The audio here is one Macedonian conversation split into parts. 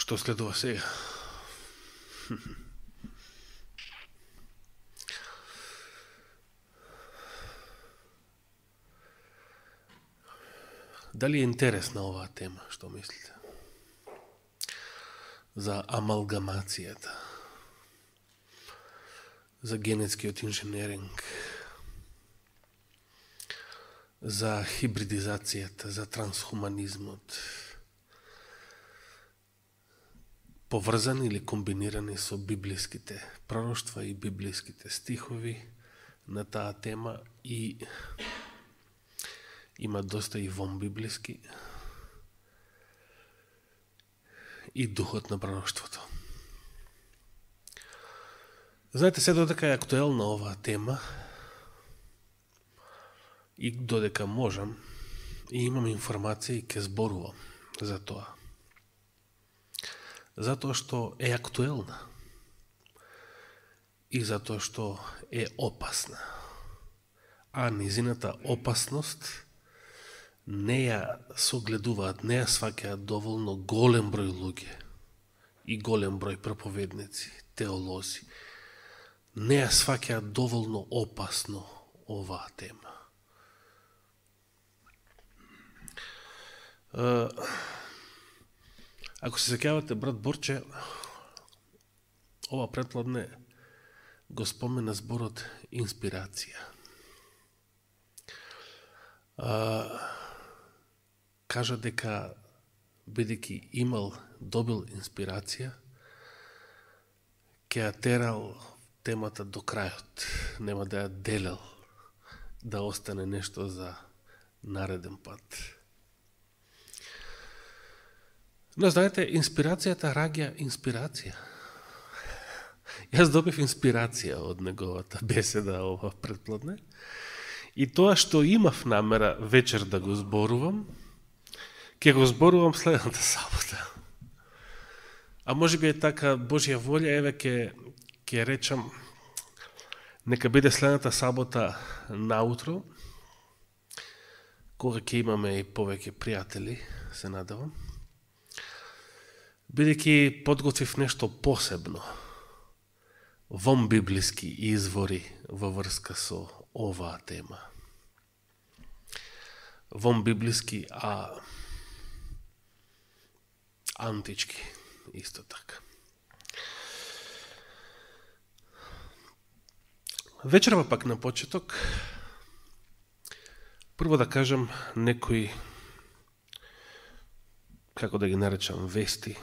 Што следува сега? Дали е интересна оваа тема, што мислите? За амалгамацијата, за генетскиот инженеринг, за хибридизацијата, за трансхуманизмот, поврзани или комбинирани со библиските пророштва и библиските стихови на таа тема, и има доста и вонбиблиски, и духот на пророштвото. Знаете, се додека е актуелна оваа тема, и додека можам, и имам информација и ке зборувам за тоа. Затоа што е актуелна и затоа што е опасна. А низината опасност не ја согледуваат, не ја сваќаат доволно голем број луѓе и голем број проповедници, теолози. Не ја сваќаат доволно опасно оваа тема. Ако се сеќавате, брат Борче, ова претпладне го спомена зборот инспирација. Кажа дека, бидејќи добил инспирација, ќе ја терал темата до крајот, нема да ја делел, да остане нешто за нареден пат. Но знаете, инспирацијата раѓа инспирација. Јас добив инспирација од неговата беседа ова претпладне, и тоа што имав намера вечер да го зборувам, ќе го зборувам следната сабота. А може би е така Божја волја, еве ќе речам, нека биде следната сабота наутро, кога ќе имаме и повеќе пријатели, се надевам, бидејќи подготвив нешто посебно, вонбиблиски извори во врска со оваа тема. Вонбиблиски, а антички исто така. Вечерва пак на почеток, прво да кажам некои, како да ги наречам, вести,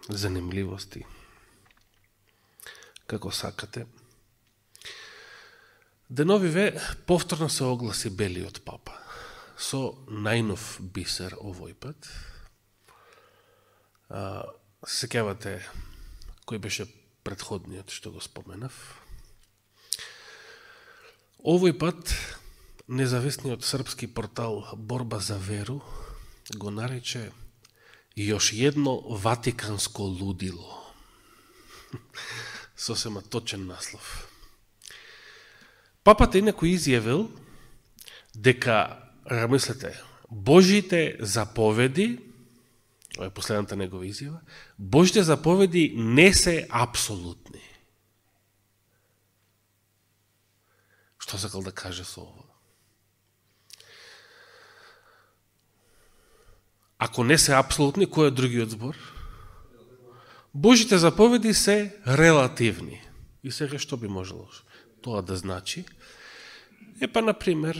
занимливости, како сакате. Деновиве повторно се огласи Белиот папа со најнов бисер овој пат. Сеќавате кој беше претходниот што го споменав. Овој пат независниот српски портал Борба за веру го нарече још едно ватиканско лудило. Сосема точен наслов. Папата инаку изјавил дека, мислете, Божите заповеди, ова е последната негова изјава, Божите заповеди не се апсолутни. Што сакал да каже со ова? Ако не се апсолутни, кој е другиот збор? Божите заповеди се релативни. И сега што би можело тоа да значи? Например,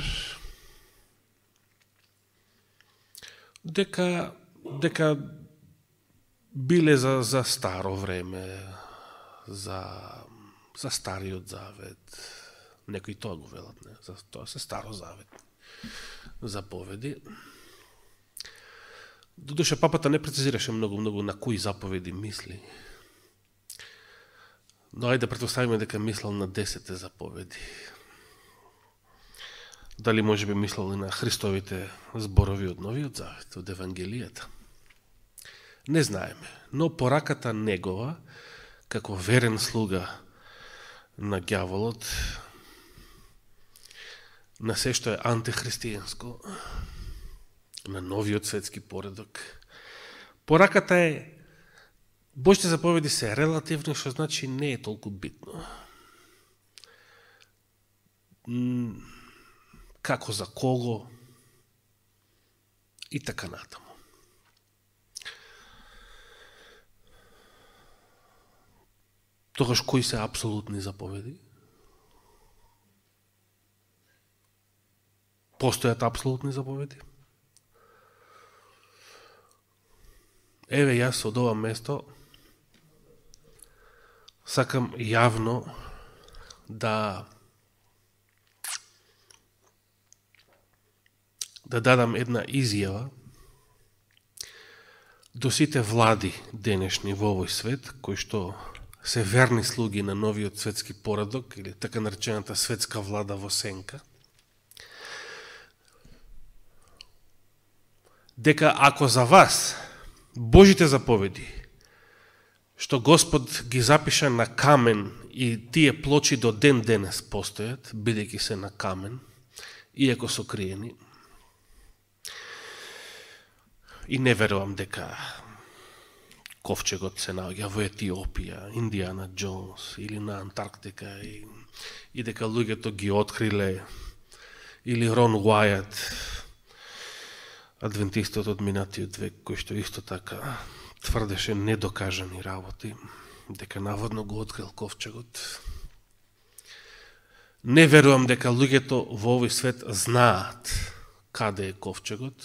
дека биле за старо време, за Стариот завет, некои тоа го велат, не? За тоа се Старо завет заповеди. Додуше папата не прецизираше многу на кои заповеди мисли. Но ајде да претпоставиме дека мислел на 10 заповеди. Дали може би мислел и на Христовите зборови од Новиот завет, од Евангелијата? Не знаеме, но пораката негова, како верен слуга на ѓаволот, на се што е антихристијанско, на новиот светски поредок, пораката е Божите заповеди се релативни, што значи не е толку битно. Како за кого и така натаму. Тогаш кои се апсолутни заповеди? Постојат апсолутни заповеди? Еве, јас од ова место сакам јавно да дадам една изјава до сите влади денешни во овој свет, кои што се верни слуги на новиот светски поредок, или така наречената светска влада во сенка, дека ако за вас Божите заповеди, што Господ ги запиша на камен и тие плочи до ден денес постојат, бидејќи се на камен, иако сокриени, и не верувам дека ковчегот се наоѓа во Етиопија, Индиана Джонс или на Антарктика и дека луѓето ги откриле, или Рон Уајат, адвентистот од минатиот век, кој што исто така тврдеше недокажани работи, дека наводно го открил ковчегот. Не верувам дека луѓето во овој свет знаат каде е ковчегот,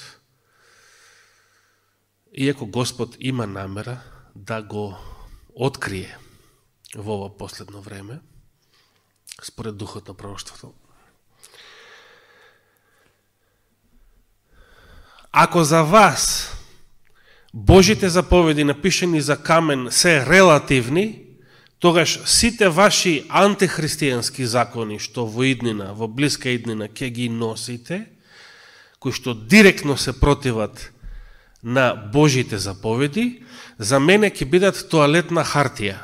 иако Господ има намера да го открие во ова последно време, според духот на пророштвото. Ако за вас Божите заповеди напишени за камен се релативни, тогаш сите ваши антихристијански закони, што во иднина, во блиска иднина ќе ги носите, кои што директно се противат на Божите заповеди, за мене ќе бидат тоалетна хартија.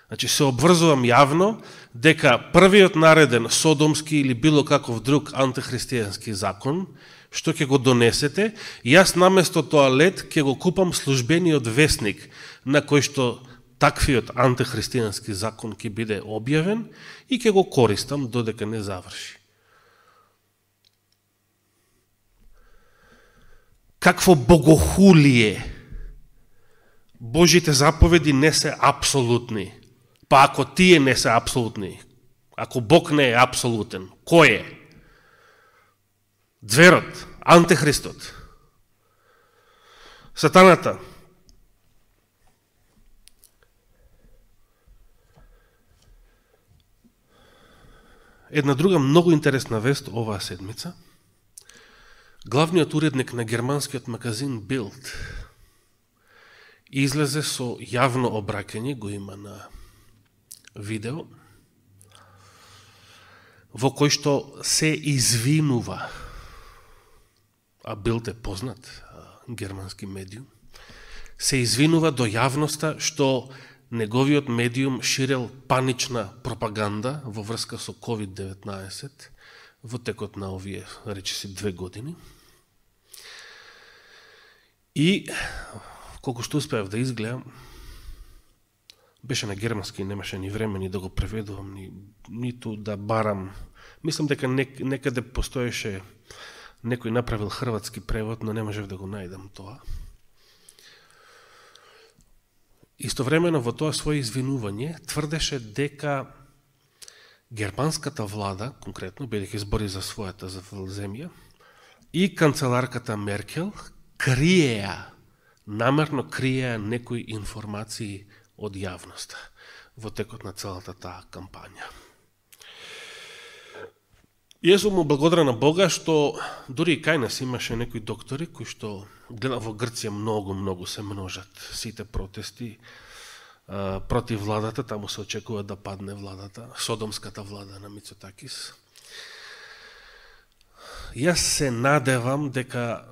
Значи се обврзувам јавно дека првиот нареден содомски или било каков друг антихристијански закон, што ќе го донесете, јас наместо тоалет ќе го купам службениот весник, на кој што таквиот антихристијански закон ќе биде објавен и ќе го користам додека не заврши. Какво богохулие! Божите заповеди не се апсолутни. Па ако тие не се апсолутни, ако Бог не е апсолутен, кој е? Зверот, антихристот, сатаната. Една друга многу интересна вест оваа седмица. Главниот уредник на германскиот магазин Bild излезе со јавно обраќање, го има на видео, во кој што се извинува, а Bild е познат германски медиум, се извинува до јавноста што неговиот медиум ширел панична пропаганда во врска со COVID-19 во текот на овие, речиси, 2 години. И, колку што успеав да изгледам, беше на германски, немаше ни време ни да го преведувам, ниту да барам. Мислам дека некаде постоеше, некој направил хрватски превод, но не можев да го најдам тоа. Истовремено во тоа своје извинување тврдеше дека германската влада, конкретно, бидејќи збори за својата земја, и канцеларката Меркел намерно криеа некои информации од јавноста во текот на целата таа кампања. Јас сум му благодарен на Бога што дури и кај нас имаше некои доктори кои што гледам во Грција многу се множат сите протести против владата, таму се очекува да падне владата, содомската влада на Мицотакис. Јас се надевам дека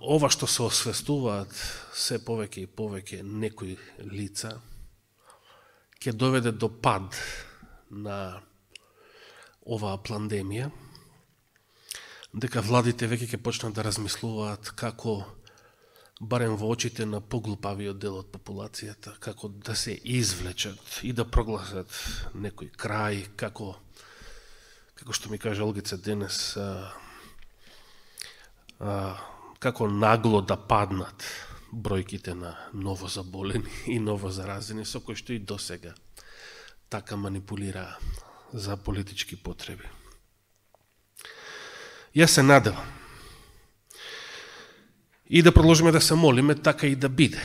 ова што се освестуваат се повеќе и повеќе некои лица ќе доведе до пад на оваа пандемија, дека владите веќе ќе почнат да размислуваат како барем во очите на поглупавиот дел од популацијата, како да се извлечат и да прогласат некој крај, како што ми каже Олгица денес, како нагло да паднат бројките на новозаболени и новозаразени, со кои што и досега така манипулира за политички потреби. Јас се надевам и да продолжиме да се молиме, така и да биде.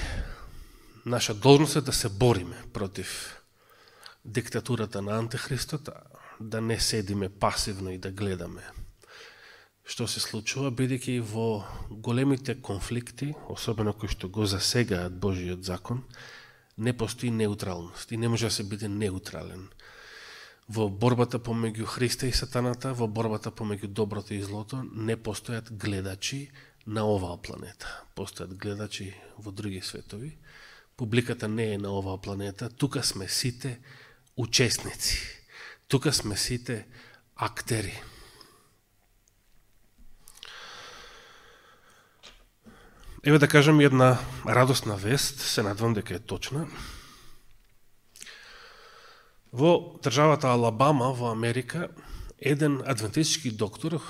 Наша должност е да се бориме против диктатурата на Антихристот, да не седиме пасивно и да гледаме што се случува, бидејќи во големите конфликти, особено кои што го засегаат Божиот закон, не постои неутралност и не може да се биде неутрален. Во борбата помеѓу Христа и сатаната, во борбата помеѓу доброто и злото, не постојат гледачи на оваа планета. Постојат гледачи во други светови. Публиката не е на оваа планета. Тука сме сите учесници. Тука сме сите актери. Еве да кажем една радосна вест, се надвам дека е точна. Во државата Алабама во Америка, еден адвентистички доктор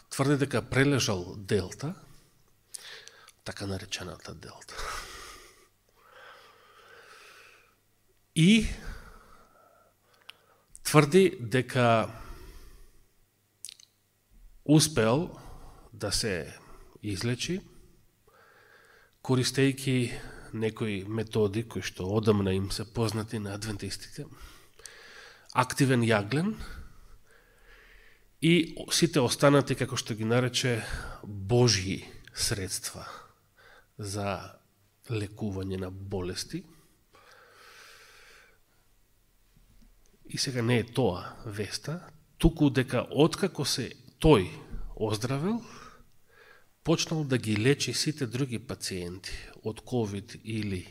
тврди дека прележал Делта, така наречената Делта. И тврди дека успеал да се излечи, користејќи некои методи кои што одамна им се познати на адвентистите, активен јаглен и сите останати, како што ги нарече, Божји средства за лекување на болести. И сега не е тоа веста, туку дека откако се тој оздравел, почнал да ги лечи сите други пациенти од COVID или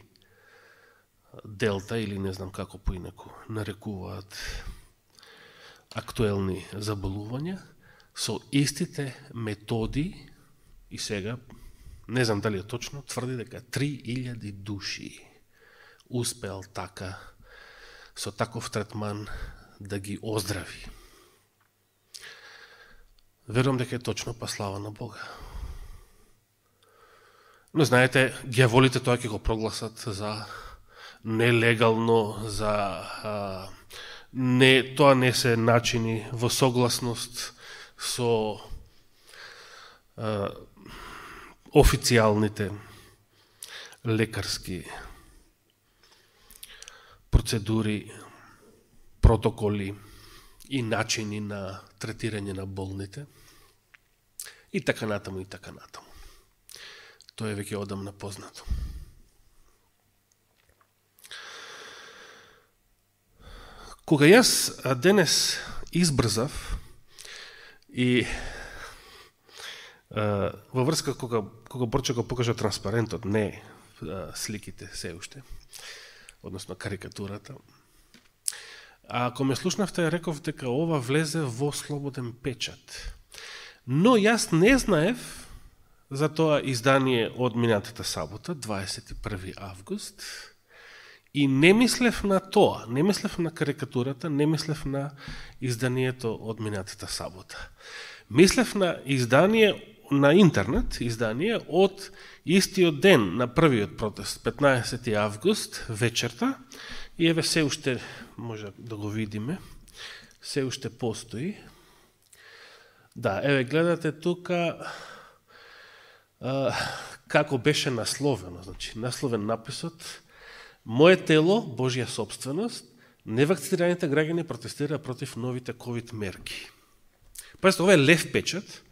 Делта, или не знам како поинаку нарекуваат актуелни заболувања, со истите методи. И сега, не знам дали е точно, тврди дека 3000 души успеал така, со таков третман, да ги оздрави. Верувам дека е точно, па слава на Бога. Но знаете, гјаволите тоа ќе го прогласат за нелегално, за тоа не се начини во согласност со официјалните лекарски процедури, протоколи и начини на третирање на болните и така натаму и така натаму. Тоа е веќе одамна познато. Кога јас денес избрзав и во врска кога Борче го покажа транспарентот, не сликите се уште, односно карикатурата, а кога ме слушнавте, реков дека ова влезе во слободен печат. Но јас не знаев за тоа издание од минатата сабота, 21 август, и не мислев на тоа, не мислев на карикатурата, не мислев на изданието од минатата сабота. Мислев на издание на интернет, издание од истиот ден на првиот протест, 15 август, вечерта, и еве се уште, може да го видиме, се уште постои. Да, еве гледате тука како беше насловено, значи насловен написот: "Мое тело, Божја собственост, невакцинираните граѓани протестира против новите ковид мерки." Пазите, ова е лев печат,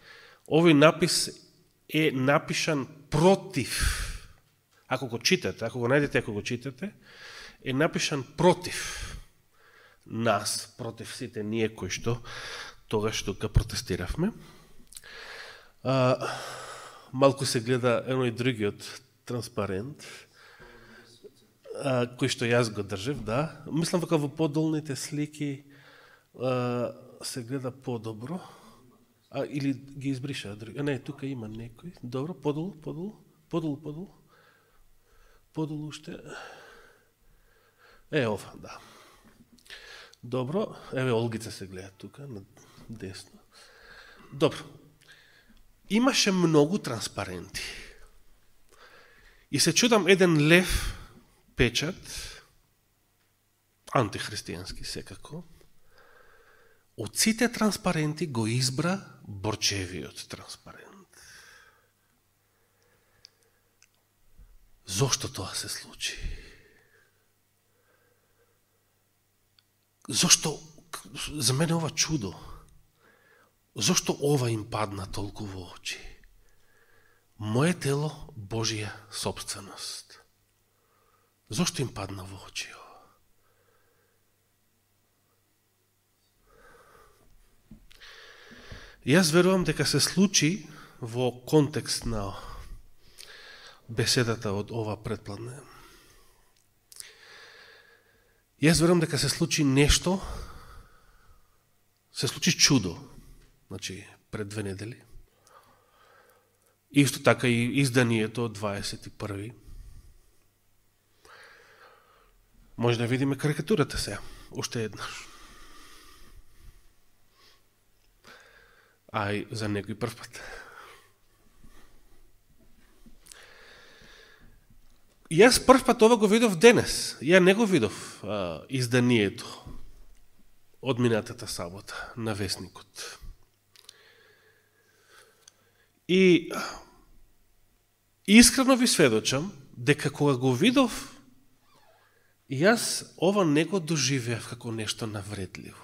овој напис е напишан против, ако го читате, ако го најдете, ако го читате, е напишан против нас, против сите ние кои што тогаш тука протестиравме. Малку се гледа едно и другиот транспарент, кој што јас го држев, да. Мислам дека во подолните слики се гледа подобро. Или ги избриша други. Не, тука има некој. Добро, подолу. Подолу уште. Ова, да. Добро, еве Олгица се гледа тука, на десно. Добро. Имаше многу транспаренти. И се чудам еден лев печат, антихристијански секако, од сите транспаренти го избра Борчевиот транспарент. Зошто тоа се случи? Зошто, за мене ова чудо, зошто ова им падна толку во очи? Моje тело, Божија собственост. Зошто им падна во очи ова? Јас верувам дека се случи во контекст на беседата од ова предпладне. Јас верувам дека се случи нешто, се случи чудо, значи пред 2 недели. Исто така и изданието 21. Може да видиме карикатурата сега, уште еднаш. А и за некој прв пат. Јас прв пат ова го видов денес. Ја не го видов изданието од минатата сабота на Весникот. И искрено ви сведочам дека кога го видов, јас ова не го доживеав како нешто навредливо.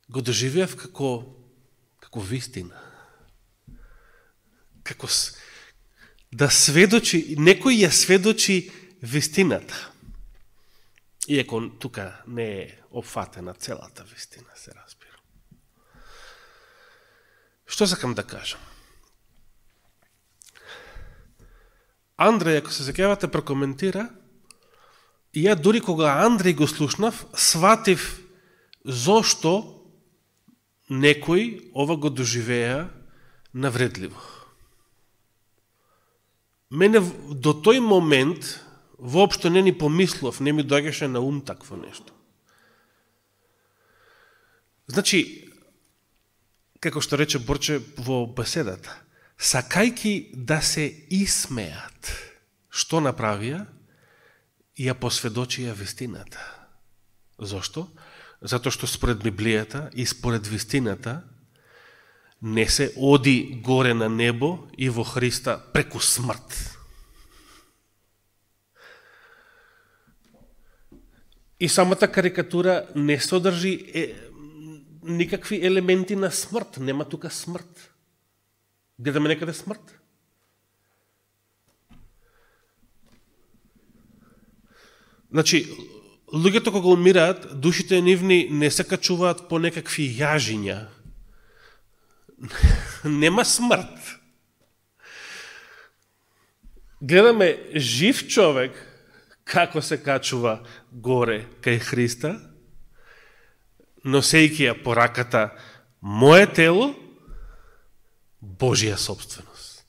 Го доживеав како вистина. Како да сведочи, некој ја сведочи вистината. Иако тука не е опфатена целата вистина, се разбира. Што сакам да кажам? Андреј, ако се сеќавате, прокоментира, и ја дури кога Андреј го слушнав, сватив зошто некој ова го доживеа навредливо. Мене до тој момент воопшто не ни помислов, не ми доаѓаше на ум такво нешто. Значи, како што рече Борче во беседата, сакајки да се исмеат, што направија? Ја посведочија вистината. Зошто? Затоа што според Библијата и според вистината не се оди горе на небо и во Христа преку смрт. И самата карикатура не содржи никакви елементи на смрт. Нема тука смрт. Гледаме некаде смрт. Значи, луѓето кога умираат, душите нивни не се качуваат по некакви јажиња. Нема смрт. Гледаме жив човек како се качува горе кај Христа, носејќи ја по раката моје тело, Божија собственост.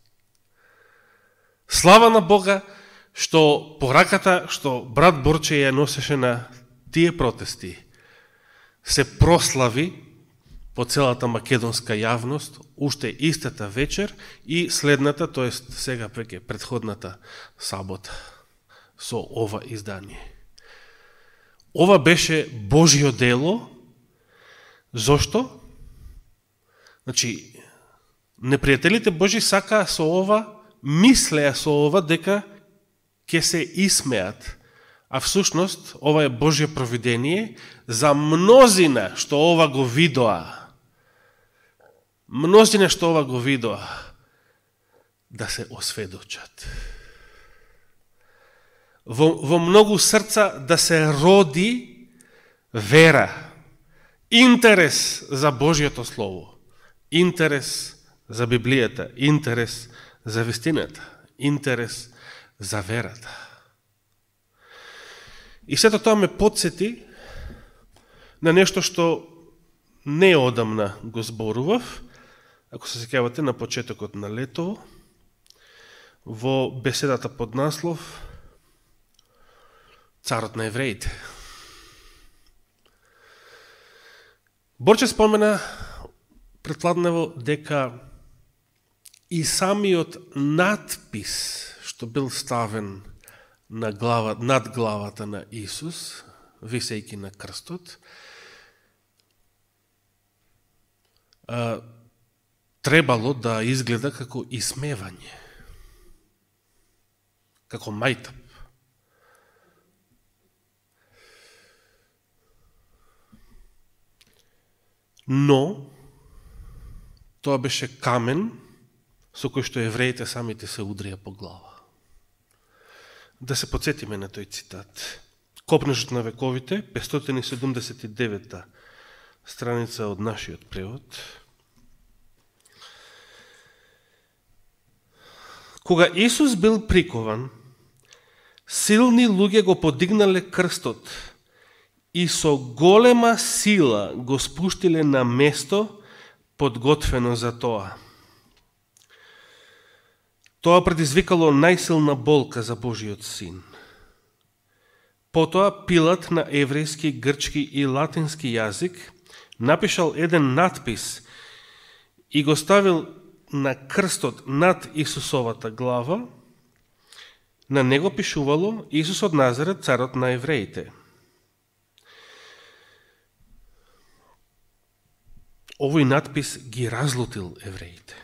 Слава на Бога што по раката што брат Борче ја носеше на тие протести се прослави по целата македонска јавност уште истата вечер и следната, тоест сега веќе претходната сабота со ова издание. Ова беше Божјо дело. Зошто? Значи, непријателите Божи сакаа со ова, мислеа со ова дека ќе се исмеат, а всушност ова е Божје провидение за мнозина што ова го видоа. Мнозина што ова го видоа да се осведочат. Во многу срца да се роди вера, интерес за Божјото Слово, интерес за Библијата, интерес за вистината, интерес за верата. И сето тоа ме подсети на нешто што не одамна го зборував, ако се сеќавате на почетокот на летово, во беседата под наслов Царот на евреите. Борче спомена предкладнево дека и самиот надпис што бил ставен над главата на Исус, висејќи на крстот, требало да изгледа како исмевање, како мајтап. Но, тоа беше камен со кој што евреите самите се удрија по глава. Да се подсетиме на тој цитат. Копнежот на вековите, 579 страница од нашиот превод. Кога Исус бил прикован, силни луѓе го подигнале крстот и со голема сила го спуштиле на место подготвено за тоа. Тоа предизвикало најсилна болка за Божиот син. Потоа Пилат на еврејски, грчки и латински јазик напишал еден надпис и го ставил на крстот над Исусовата глава. На него пишувало Исус од Назарет, царот на евреите. Овој надпис ги разлутил евреите.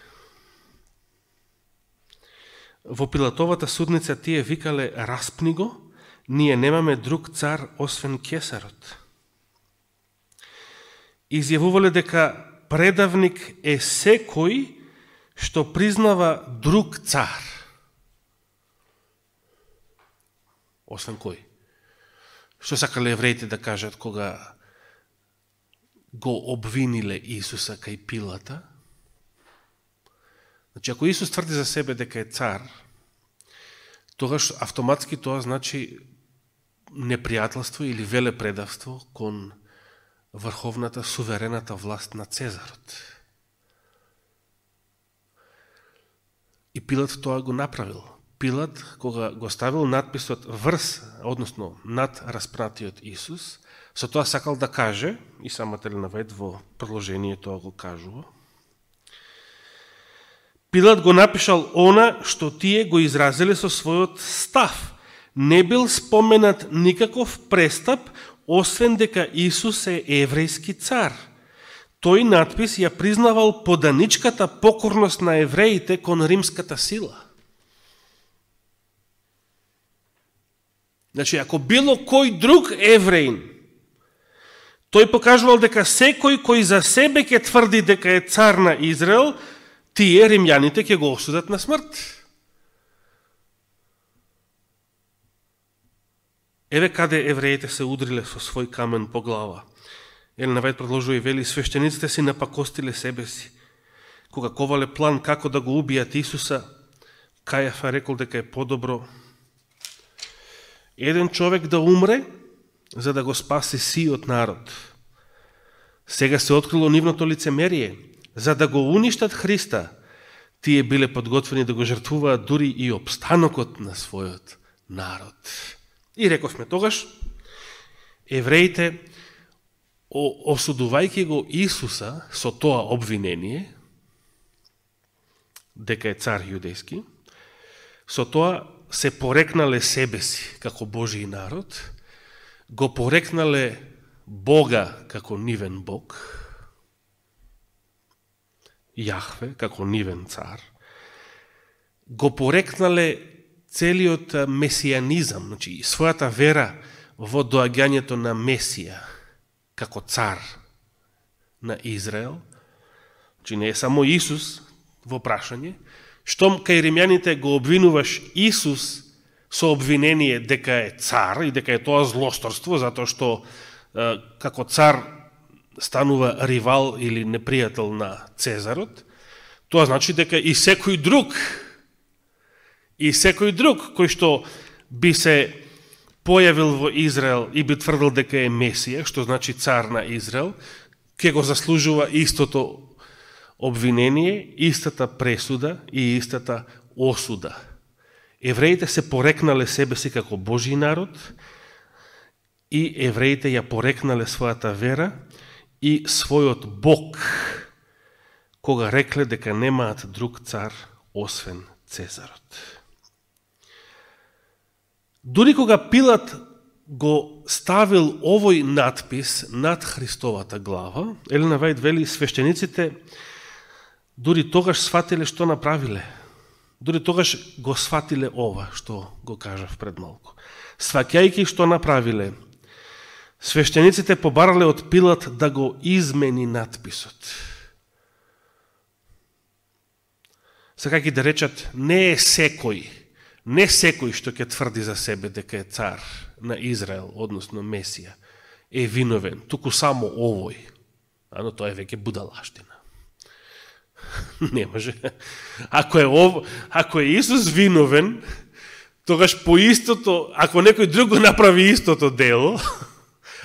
Во Пилатовата судница тие викале: распни го, ние немаме друг цар освен Кесарот. Изјавувале дека предавник е секој што признава друг цар. Освен кој? Што сакале евреите да кажат кога го обвиниле Исуса кај Пилата? Значи, ако Исус тврди за себе дека е цар, тогаш автоматски тоа значи непријателство или велепредавство кон врховната, суверената власт на Цезарот. И Пилат тоа го направил. Пилат, кога го ставил надписот врз, односно над распнатиот Исус, со тоа сакал да каже, и самата Елена Вајд во продолжение тоа го кажува, Пилат го напишал она што тие го изразиле со својот став. Не бил споменат никаков престап, освен дека Исус е еврејски цар. Тој надпис ја признавал поданичката покорност на евреите кон римската сила. Значи, ако било кој друг евреин, тој покажувал дека секој кој за себе ќе тврди дека е цар на Израел, тие римјаните ќе го осудат на смрт. Еве каде евреите се удриле со свој камен по глава. Елена Вајд продолжува и вели: свештениците си напакостиле себе си. Кога ковале план како да го убијат Исуса, Кајафа рекол дека е подобро еден човек да умре, за да го спаси сиот народ. Сега се открило нивното лицемерие. За да го уништат Христа, тие биле подготвени да го жртвуваат дури и опстанокот на својот народ. И рековме тогаш, евреите, осудувајќи го Исуса со тоа обвинение, дека е цар јудејски, со тоа се порекнале себе си како Божи народ, го порекнале Бога како нивен Бог, Јахве како нивен цар, го порекнале целиот месијанизам, значи својата вера во доаѓањето на Месија како цар на Израел. Значи не е само Исус во прашање, штом кај римјаните го обвинуваш Исус со обвинение дека е цар и дека е тоа злосторство, затоа што како цар станува ривал или непријател на Цезарот, тоа значи дека и секој друг кој што би се појавил во Израел и би тврдил дека е Месија, што значи цар на Израел, ќе го заслужува истото обвинение, истата пресуда и истата осуда. Евреите се порекнале себе си како Божи народ и евреите ја порекнале својата вера и својот Бог, кога рекле дека немаат друг цар освен Цезарот. Дури кога Пилат го ставил овој надпис над Христовата глава, Елена Вајд вели, свештениците дури тогаш сватиле што направиле. Дури тогаш го сватиле ова што го кажав пред малку. Сваќајќи што направиле, свештениците побарале од Пилат да го измени надписот. Сакајќи да речат, не секој што ќе тврди за себе дека е цар на Израел, односно Месија, е виновен, туку само овој. Но тоа е веќе будалаштина. Не може. Ако е Исус виновен, тогаш по истото, ако некој друг го направи истото дело,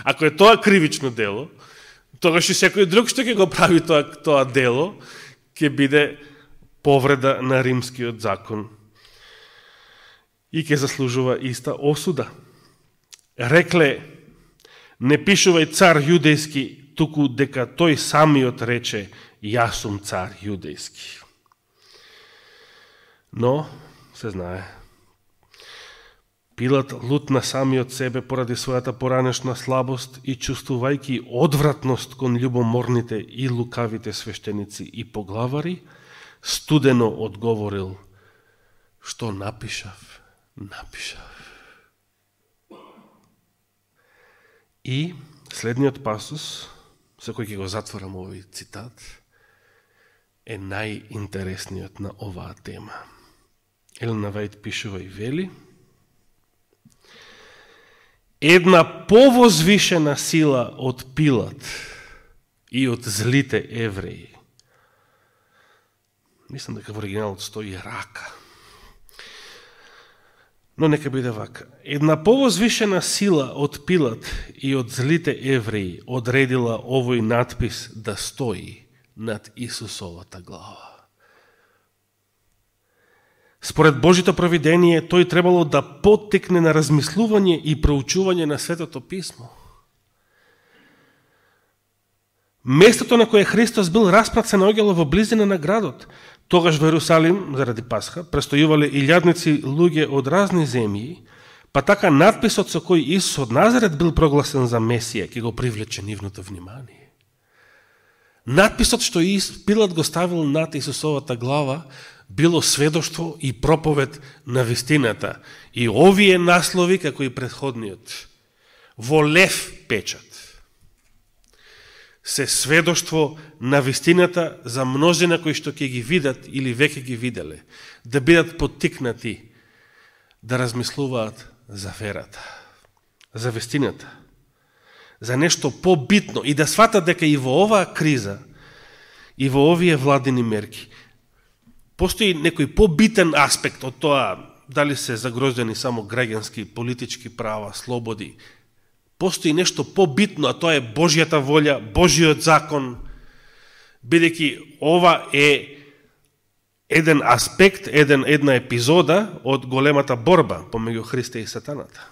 ако е тоа кривично дело, тогаш и секој друг што ќе го прави тоа дело, ќе биде повреда на римскиот закон и ќе заслужува иста осуда. Рекле, не пишувај цар јудејски, туку дека тој самиот рече, јас сум цар јудејски. Но, се знае, Пилат лутна самиот себе поради својата поранешна слабост и чувствувајќи одвратност кон љубоморните и лукавите свештеници и поглавари, студено одговорил, што напишав. И следниот пасус, со кој ќе го затворам овој цитат, е најинтересниот на оваа тема. Елена Вајд пишува и вели: една повозвишена сила од Пилат и од злите евреи. Мислам дека во оригиналот стои рака. Но нека биде вака. Една повозвишена сила од Пилат и од злите евреи одредила овој надпис да стои над Исусовата глава. Според Божито провидение, тој требало да поттекне на размислување и проучување на Светото Писмо. Местото на кое Христос бил распнат се наоѓало во близина на градот. Тогаш во Ерусалим, заради Пасха, престојувале илјадници луѓе од разни земји, па така надписот со кој Исус од Назарет бил прогласен за Месија, ќе го привлече нивното внимание. Надписот што Пилат го ставил над Исусовата глава било сведоштво и проповед на вистината. И овие наслови, како и предходниот, во лев печат, се сведоштво на вистината за мнозина кои што ќе ги видат или веќе ги виделе, да бидат поттикнати да размислуваат за верата, за вистината, за нешто побитно и да сватат дека и во оваа криза, и во овие владини мерки, постои некој побитен аспект од тоа дали се загрозени само граѓански, политички права, слободи. Постои нешто побитно, а тоа е Божјата волја, Божјиот закон, бидејќи ова е еден аспект, една епизода од големата борба помеѓу Христа и сатаната.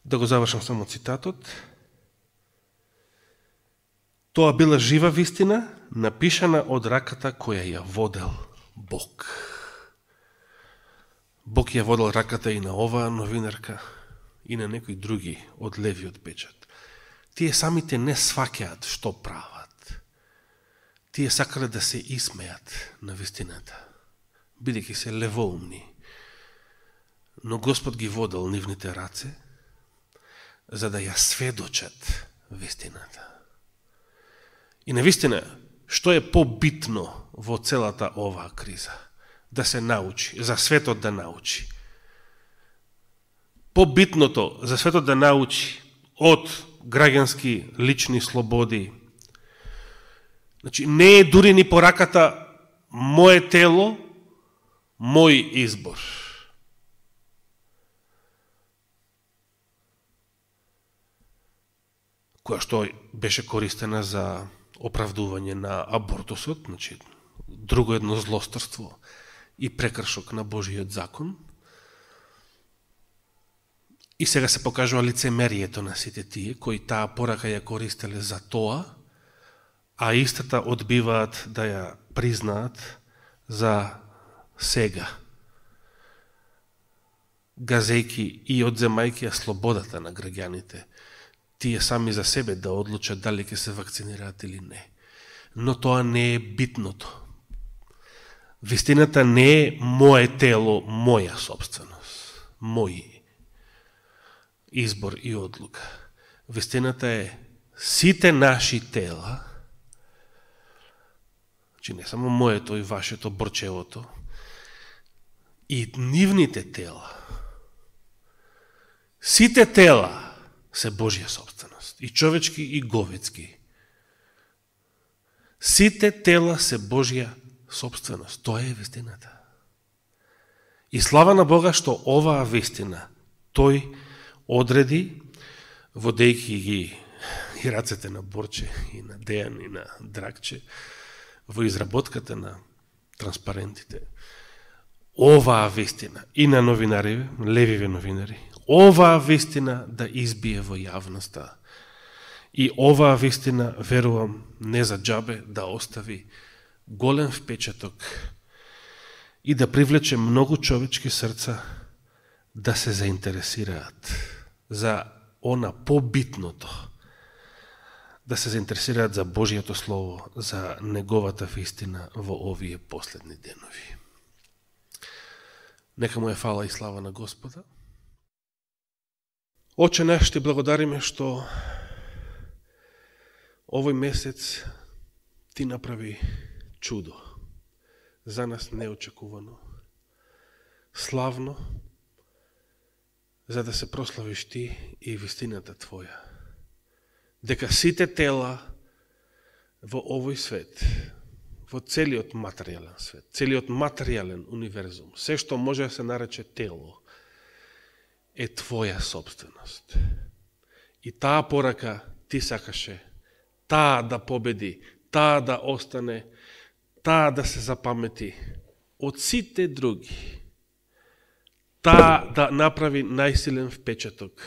Да го завршам само цитатот. Тоа била жива вистина, напишана од раката која ја водел Бог. Бог ја водел раката и на оваа новинарка, и на некои други од левиот печат. Тие самите не сваќаат што прават. Тие сакале да се исмеат на вистината, бидејќи се левоумни. Но Господ ги водел нивните раце, за да ја сведочат вистината. И навистина, што е побитно во целата оваа криза? Да се научи, за светот да научи. Побитното за светот да научи од граѓански лични слободи. Значи, не е дури ни пораката мое тело, мој избор. Која што беше користена за оправдување на абортусот, значи друго едно злосторство и прекршок на Божиот закон. И сега се покажува лицемерието на сите тие, кои таа порака ја користеле за тоа, а истата одбиваат да ја признаат за сега, газејки и одземајки ја слободата на граѓаните, тие сами за себе да одлучат дали ќе се вакцинираат или не. Но тоа не е битното. Вистината не е мое тело, моја собственост, мој избор и одлука. Вистината е сите наши тела, че не само моето и вашето, Борчевото, и нивните тела, сите тела се Божја собственост, и човечки, и говецки. Сите тела се Божја собственост. Тоа е вистината. И слава на Бога што оваа вистина тој одреди, водејќи ги и рацете на Борче, и на Дејан, и на Драгче, во изработката на транспарентите. Оваа вистина и на новинари, левиве новинари, оваа вистина да избие во јавноста. И оваа вистина, верувам, не за џабе, да остави голем впечаток и да привлече многу човечки срца да се заинтересираат за она побитното, да се заинтересираат за Божијето Слово, за неговата вистина во овие последни денови. Нека му е фала и слава на Господа. Оче наш, ти благодариме што овој месец ти направи чудо, за нас неочекувано, славно, за да се прославиш ти и вистината твоја. Дека сите тела во овој свет, во целиот материјален свет, целиот материјален универзум, се што може да се нарече тело, е твоја собственост. И таа порака ти сакаше, таа да победи, таа да остане, таа да се запамети од сите други, таа да направи најсилен впечаток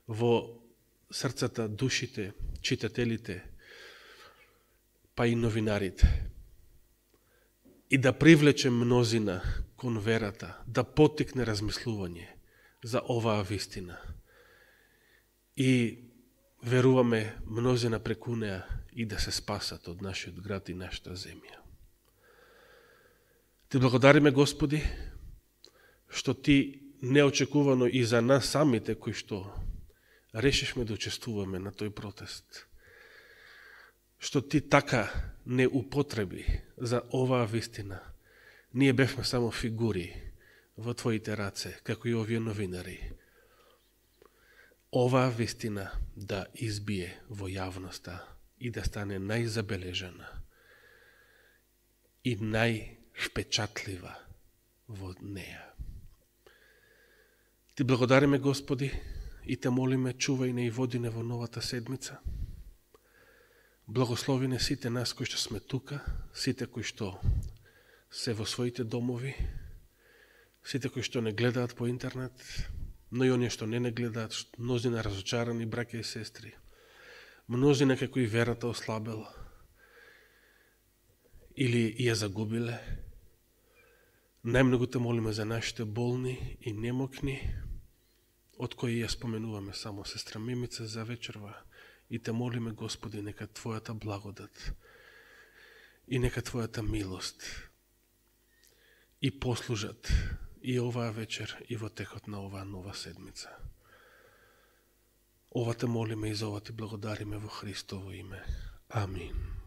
во срцата, душите, читателите, па и новинарите. И да привлече мнозина кон верата, да поттикне размислување за оваа вистина. И веруваме мнозина преку неа и да се спасат од нашиот град и нашата земја. Ти благодариме, Господи, што ти неочекувано и за нас самите кои што решишме да учествуваме на тој протест, што ти така не употреби за оваа вистина. Ние бевме само фигури во твоите раце, како и овие новинари. Оваа вистина да избие во јавноста и да стане најзабележана и највпечатлива во неа. Ти благодариме, Господи, и те молиме, чувај не и води не во новата седмица. Благослови не сите нас кои што сме тука, сите кои што се во своите домови, сите кои што не гледаат по интернет, но и оние што не гледаат, мнозина разочарани браќа и сестри, мнозина како и верата ослабела или ја загубиле. Најмногу те молиме за нашите болни и немокни, од кои ја споменуваме само сестра Мимица за вечерва, и те молиме, Господи, нека Твојата благодат и нека Твојата милост и послужат и оваа вечер и во текот на оваа нова седмица. Ова те молиме и за ова ти благодариме во Христово име. Амин.